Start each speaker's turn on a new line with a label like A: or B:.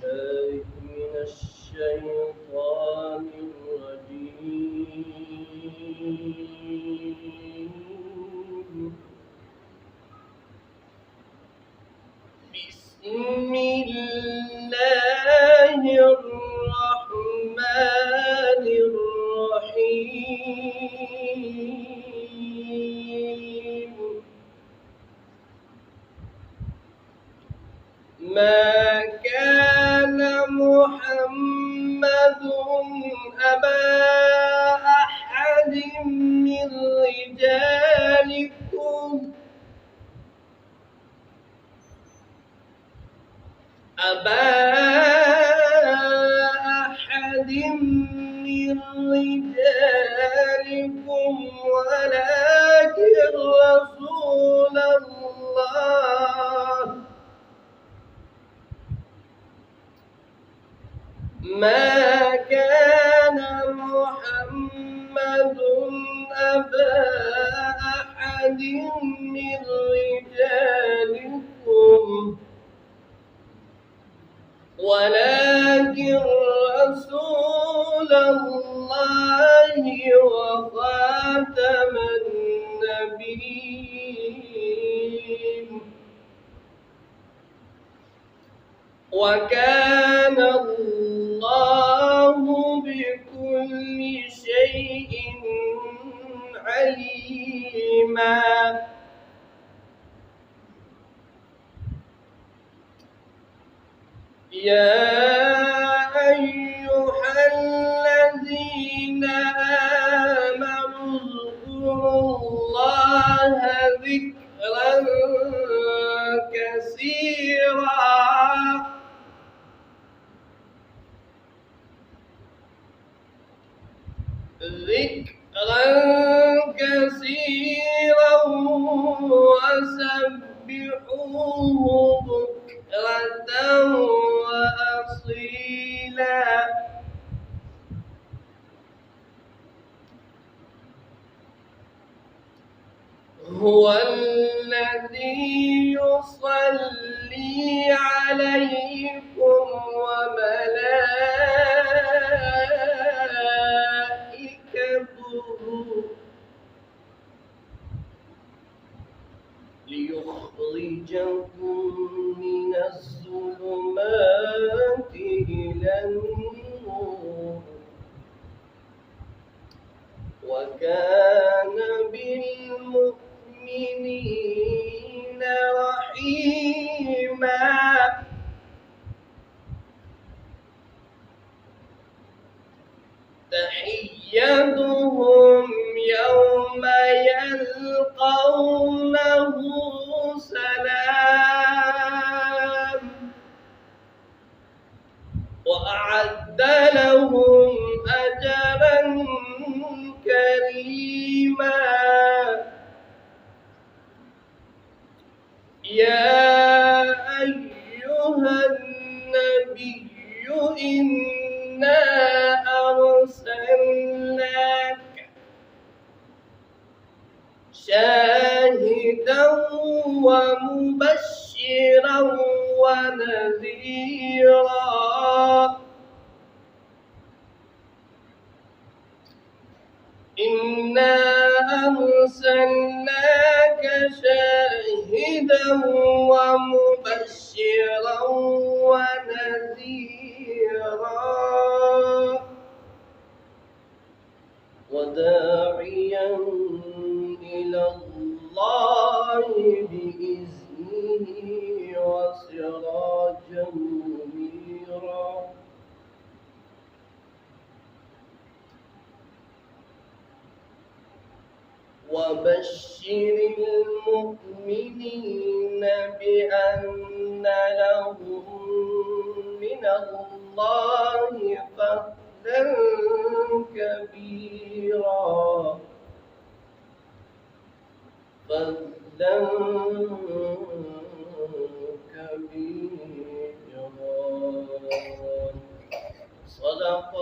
A: بالله من الشيطان الرجيم. بسم الله الرحمن الرحيم. ما كان محمد أبا أحد من رجالكم ولكن رسول الله. ما كان محمد أبا أحد من رجالكم ولكن رسول الله وخاتم النبيين. وكان الله بكل شيء عليما. يا أيها الذين آمنوا اذكروا الله ذكرا كثيرا وسبحوه بكرة وأصيلا. هو الذي يصلي عليكم وملائكته ليخرجكم من الظلمات إلى النور وكان بالمؤمنين رحيما. تحيتهم يوم يلقونه سلام وأعد لهم أجرا كريما. يا أيها النبي إنا أرسلناك شاهدا ومبشرا ونذيرا. إنا أرسلناك شاهدا ومبشرا ونذيرا وداعيا إلى الله بإذنه وسراجا منيرا. وبشر المؤمنين بأن لهم من الله فضلا كبيرا. صدق